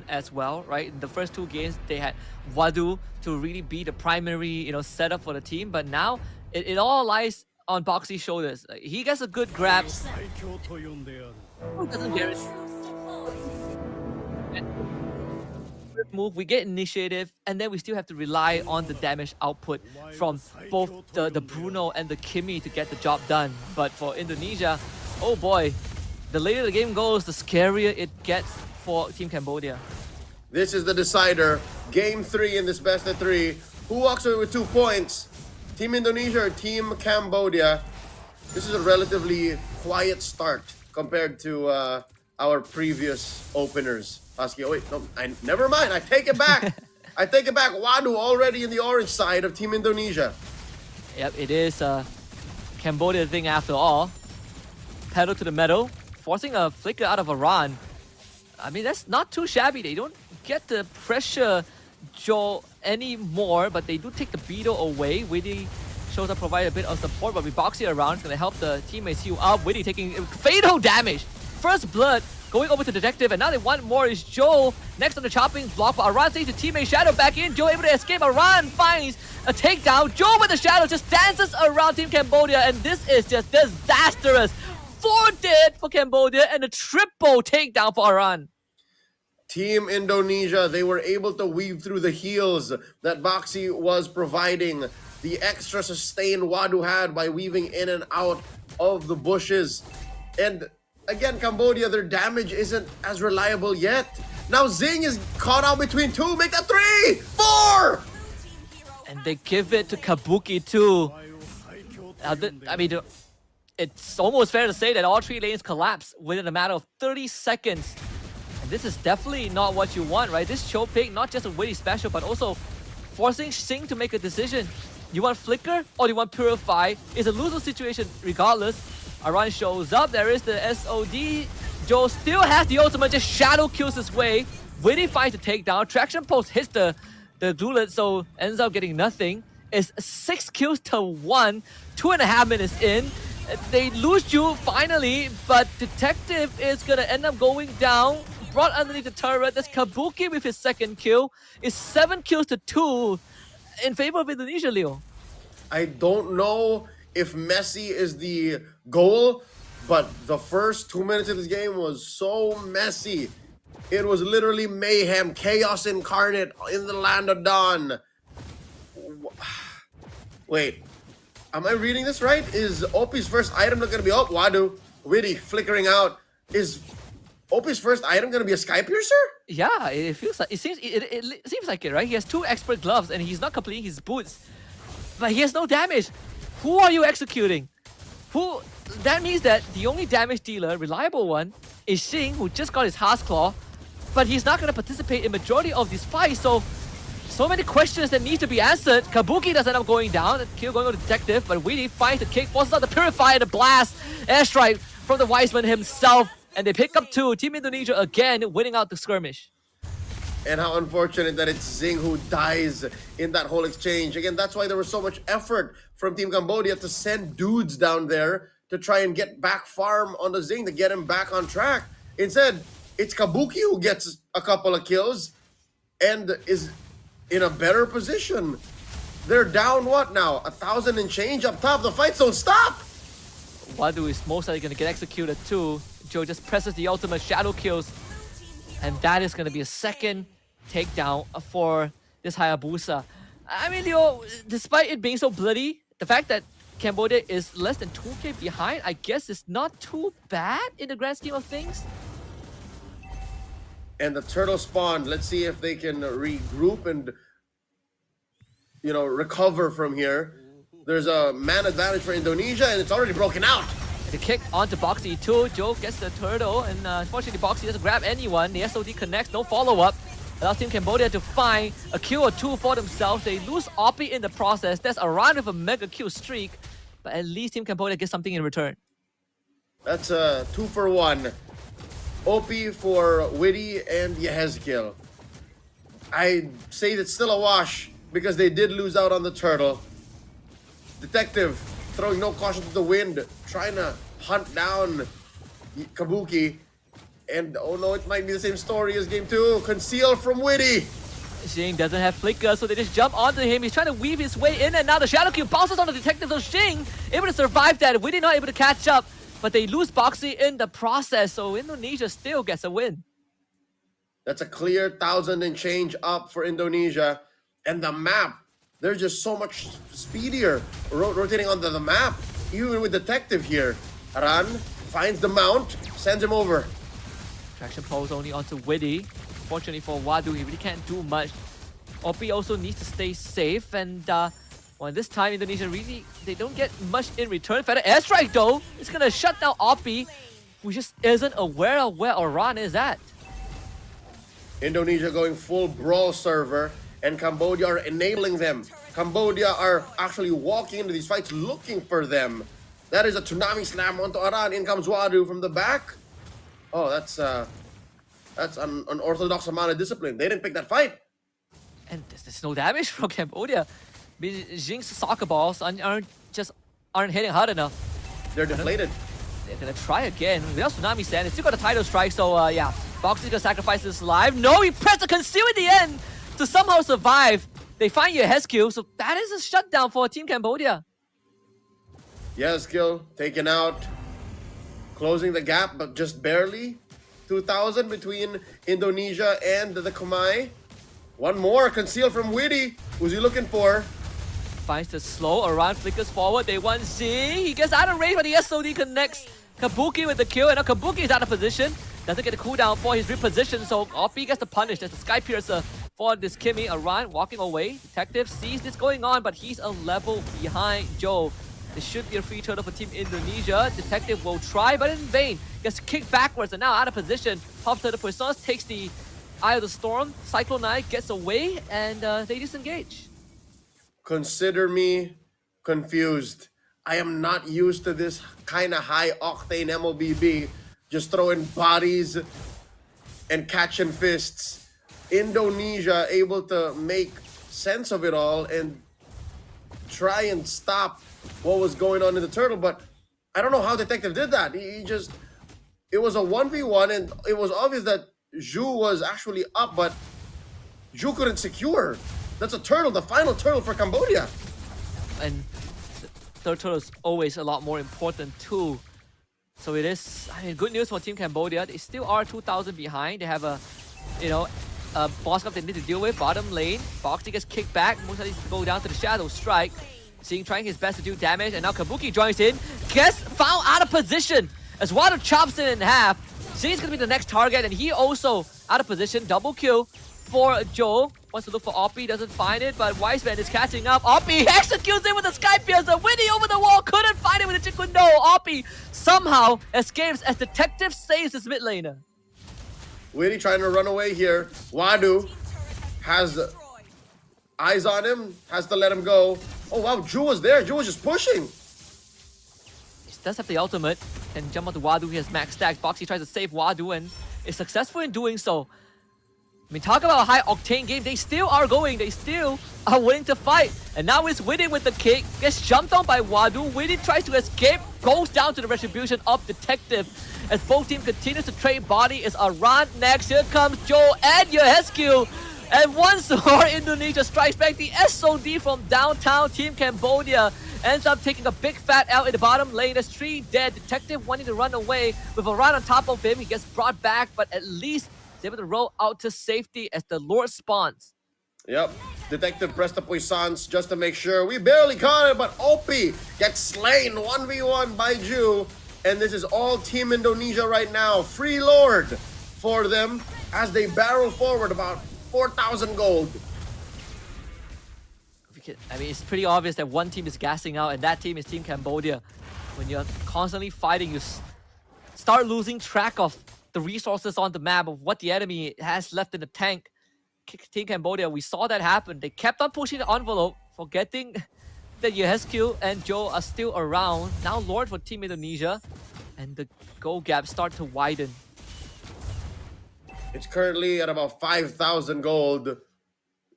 as well, right? In the first two games, they had Wadu to really be the primary, setup for the team. But now it all lies on Boxy's shoulders. He gets a good grab. Doesn't guarantee move, we get initiative, and then we still have to rely on the damage output from both the Bruno and the Kimmy to get the job done. But for Indonesia, oh boy, the later the game goes, the scarier it gets for Team Cambodia. This is the decider. Game 3 in this best of 3. Who walks away with 2 points? Team Indonesia or Team Cambodia? This is a relatively quiet start compared to our previous openers. Husky, oh wait, no, never mind. I take it back. I take it back. Wadu already in the orange side of Team Indonesia. Yep, it is Cambodia thing after all. Pedal to the metal, forcing a flicker out of a run. I mean, that's not too shabby. They don't get the pressure Joe anymore, but they do take the beetle away. Witty shows up, provide a bit of support, but with Boxy around, it's going to help the teammates heal up. Witty taking fatal damage. First blood going over to Detective, and now they want more is Joe. Next on the chopping block, but Aran saves the teammate Shadow back in. Joe able to escape. Aran finds a takedown. Joe with the Shadow just dances around Team Cambodia, and this is just disastrous. 4 dead for Cambodia and a triple takedown for Aran. Team Indonesia, they were able to weave through the heals that Boxy was providing. The extra sustain Wadu had by weaving in and out of the bushes. And again, Cambodia, their damage isn't as reliable yet. Now Zing is caught out between 2. Make that 3! 4! And they give it to Kabuki too. I mean, it's almost fair to say that all 3 lanes collapse within a matter of 30 seconds. And this is definitely not what you want, right? This choke pick, not just a witty special, but also forcing Sing to make a decision. You want Flicker or do you want Purify? It's a lose-lose situation regardless. Aran shows up. There is the SOD. Joe still has the ultimate, just shadow kills his way. Witty finds the takedown. Traction post hits the glulet, so ends up getting nothing. It's 6 kills to 1. 2.5 minutes in. They lose you finally, but Detective is gonna end up going down. Brought underneath the turret. That's Kabuki with his 2nd kill. It's 7 kills to 2 in favor of Indonesia, Leo. I don't know if Messi is the goal, but the first 2 minutes of this game was so messy. It was literally mayhem, chaos incarnate in the land of Dawn. Wait, am I reading this right? Is OP's first item not gonna be Wadu, Witty, flickering out? Is OP's first item gonna be a Sky Piercer? Yeah, it feels like it seems like it, right? He has 2 expert gloves and he's not completing his boots, but he has no damage. Who are you executing? That means that the only damage dealer, reliable one, is Sing, who just got his Heart's Claw, but he's not gonna participate in majority of these fights. So many questions that need to be answered. Kabuki does end up going down. The kill going to Detective, but Witty finds the kick, forces out the Purifier, the blast, airstrike from the Wiseman himself. And they pick up 2. Team Indonesia again winning out the skirmish. And how unfortunate that it's Zing who dies in that whole exchange. Again, that's why there was so much effort from Team Cambodia to send dudes down there to try and get back farm on the Zing to get him back on track. Instead, it's Kabuki who gets a couple of kills and is in a better position. They're down what now? 1,000 and change up top. The fights don't stop. Wadu is most likely going to get executed too. Joe just presses the ultimate, shadow kills. And that is going to be a 2nd takedown for this Hayabusa. I mean, Leo, despite it being so bloody, the fact that Cambodia is less than 2k behind, I guess is not too bad in the grand scheme of things. And the turtle spawned. Let's see if they can regroup and, recover from here. There's a man advantage for Indonesia, and it's already broken out. The kick onto Boxy too. Joe gets the turtle, and unfortunately Boxy doesn't grab anyone. The SOD connects, no follow-up. Allows Team Cambodia to find a kill or 2 for themselves. They lose Oppie in the process. That's a round of a mega kill streak, but at least Team Cambodia gets something in return. That's a 2 for 1. Oppie for Witty and Yehezkiel. I say that's still a wash because they did lose out on the turtle. Detective throwing no caution to the wind, trying to hunt down Kabuki. And oh no, it might be the same story as game 2. Conceal from Witty. Xing doesn't have flicker, so they just jump onto him. He's trying to weave his way in and now. The Shadow Cube bounces on the detective, so Xing able to survive that. Witty not able to catch up, but they lose Boxy in the process, so Indonesia still gets a win. That's a clear 1,000 and change up for Indonesia. And the map, they're just so much speedier rotating onto the map. Even with Detective here. Ran finds the mount, sends him over. Traction pulls only onto Witty. Fortunately for Wadu, he really can't do much. Oppi also needs to stay safe, and well, this time Indonesia really, they don't get much in return. Feather airstrike though, it's gonna shut down Oppi, who just isn't aware of where Oran is at. Indonesia going full brawl server, and Cambodia are enabling them. Cambodia are actually walking into these fights looking for them. That is a tsunami slam onto Aran. In comes Wadu from the back. Oh, that's an unorthodox amount of discipline. They didn't pick that fight. And there's no damage from Cambodia. Jing's soccer balls aren't hitting hard enough. They're deflated. They're gonna try again. Without Tsunami Sand, they still got a title strike, so yeah. Boxy's gonna sacrifice his life. No, he pressed the conceal at the end to somehow survive. They find Iesf, so that is a shutdown for Team Cambodia. Iesf taken out. Closing the gap, but just barely. 2,000 between Indonesia and the Khmer. One more concealed from Witty. Who's he looking for? Finds the slow, Aran flickers forward. They want Z. He gets out of range, but the SOD connects Kabuki with the kill. And now Kabuki is out of position. Doesn't get a cooldown for his reposition, so Oppi gets the punish. There's the Sky Piercer for this Kimmy. Aran walking away. Detective sees this going on, but he's a level behind Joe. This should be a free turtle for Team Indonesia. Detective will try, but in vain. Gets kicked backwards and now out of position. Pops to the Puissance, takes the Eye of the Storm. Cyclone Knight gets away, and they disengage. Consider me confused. I am not used to this kind of high-octane MOBB. Just throwing bodies and catching fists. Indonesia able to make sense of it all and try and stop what was going on in the turtle, but I don't know how Detective did that. He just, it was a 1v1 and it was obvious that Zhu was actually up, but Zhu couldn't secure. That's a turtle, the final turtle for Cambodia. And the third turtle is always a lot more important too. So it is, I mean, good news for Team Cambodia. They still are 2,000 behind. They have a, a boss cup they need to deal with. Bottom lane, Boxy gets kicked back. Musa needs to go down to the Shadow Strike. Seeing trying his best to do damage, and now Kabuki joins in. Gets found out of position as Wado chops it in half. Xing's gonna be the next target, and he also out of position. Double kill for Joe. Wants to look for Oppi, doesn't find it, but Wiseman is catching up. Oppi executes it with the Sky Piercer. Witty over the wall, couldn't find it with the Chikundo. Oppi somehow escapes as Detective saves his mid laner. Witty trying to run away here. Wadu has eyes on him, has to let him go. Oh wow, Zhu was there. Zhu was just pushing. He does have the ultimate and jump onto Wadu. He has max stacks. Boxy tries to save Wadu and is successful in doing so. I mean, talk about a high octane game. They still are going. They still are willing to fight. And now it's Witty with the kick. Gets jumped on by Wadu. Witty tries to escape. Goes down to the retribution of Detective. As both teams continues to trade body. Is Aran next. Here comes Joe and Iesf. And once more, Indonesia strikes back. The SOD from downtown Team Cambodia ends up taking a big fat L in the bottom lane. There's 3 dead. Detective wanting to run away with Aran on top of him. He gets brought back, but at least he's able to roll out to safety as the Lord spawns. Yep. Detective pressed the Puissance just to make sure. We barely caught it, but Oppi gets slain 1v1 by Zhu. And this is all Team Indonesia right now. Free Lord for them as they barrel forward about 4,000 gold. I mean, it's pretty obvious that one team is gassing out, and that team is Team Cambodia. When you're constantly fighting, you start losing track of the resources on the map, of what the enemy has left in the tank. Team Cambodia, we saw that happen. They kept on pushing the envelope, forgetting that Iesf and Joe are still around. Now Lord for Team Indonesia, and the goal gap start to widen. It's currently at about 5,000 gold,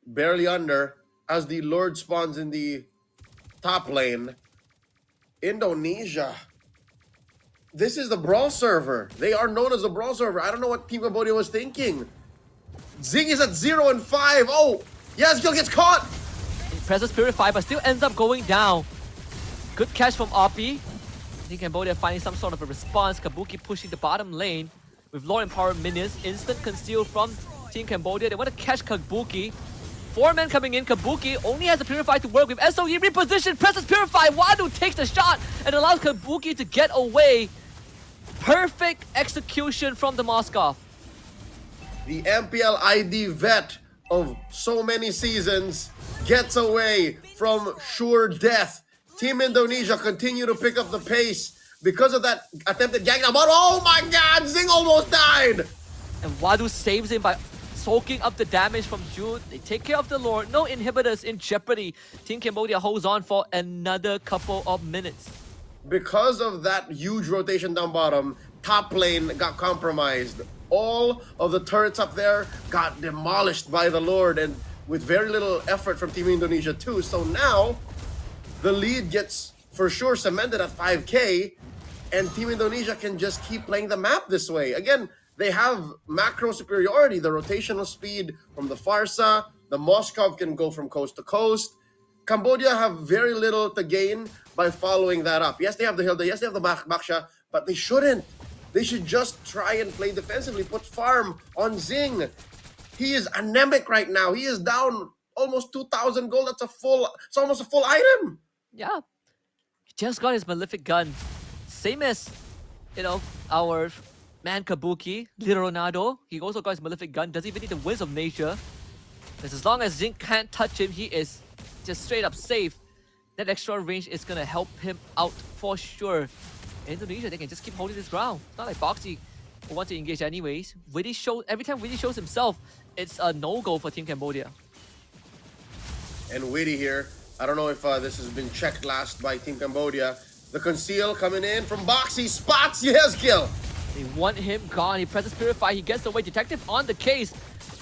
barely under, as the Lord spawns in the top lane. Indonesia This is the Brawl server. They are known as the Brawl server. I don't know what Team Cambodia was thinking. Zing is at 0 and 5. Oh, Yasgil gets caught. He presses Purify, but still ends up going down. Good catch from Oppie. I think Cambodia finding some sort of a response. Kabuki pushing the bottom lane with low empowered minions. Instant conceal from Team Cambodia. They want to catch Kabuki. 4 men coming in. Kabuki only has the Purify to work with. SOE reposition, presses Purify. Wadu takes the shot and allows Kabuki to get away. Perfect execution from the Moskov. The MPL ID vet of so many seasons gets away from sure death. Team Indonesia continue to pick up the pace because of that attempted gank. But oh my god, Zing almost died! And Wadu saves him by soaking up the damage from Jude. They take care of the Lord. No inhibitors in jeopardy. Team Cambodia holds on for another couple of minutes. Because of that huge rotation down bottom, top lane got compromised. All of the turrets up there got demolished by the Lord, and with very little effort from Team Indonesia too. So now, the lead gets for sure cemented at 5k, and Team Indonesia can just keep playing the map this way. Again, they have macro superiority, the rotational speed from the Farsa, the Moskov can go from coast to coast. Cambodia have very little to gain by following that up. Yes, they have the Hilda, yes, they have the Baksha, but they shouldn't. They should just try and play defensively, put farm on Zing. He is anemic right now. He is down almost 2,000 gold. It's almost a full item. Yeah. He just got his Malefic Gun. Same as, our man Kabuki, Little Ronaldo. He also got his Malefic Gun. Doesn't even need the Winds of Nature. Because as long as Zing can't touch him, he is just straight up safe. That extra range is going to help him out for sure. In Indonesia, they can just keep holding this ground. It's not like Boxy will want to engage anyways. Every time Witty shows himself, it's a no-go for Team Cambodia. And Witty here, I don't know if this has been checked last by Team Cambodia. The conceal coming in from Boxy, spots Yesgil. They want him gone. He presses Purify, he gets away. Detective on the case.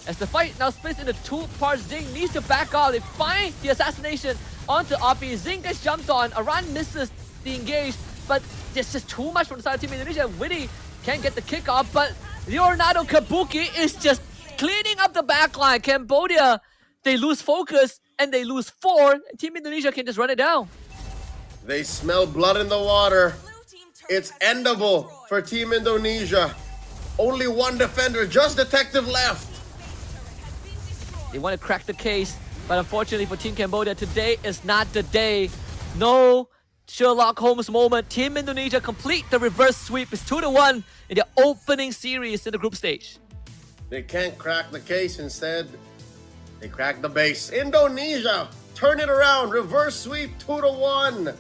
As the fight now splits into 2 parts, Zing needs to back out. They find the assassination onto Oppie. Zing gets jumped on. Aran misses the engage, but there's just too much from the side of Team Indonesia. Witty can't get the kick off, but Leonardo Kabuki is just cleaning up the backline. Cambodia, they lose focus and they lose 4. And Team Indonesia can just run it down. They smell blood in the water. It's endable for Team Indonesia. Only 1 defender, just Detective left. They want to crack the case, but unfortunately for Team Cambodia, today is not the day. No Sherlock Holmes moment. Team Indonesia complete the reverse sweep. It's 2-1 in the opening series in the group stage. They can't crack the case. Instead, they crack the base. Indonesia, turn it around. Reverse sweep, 2-1.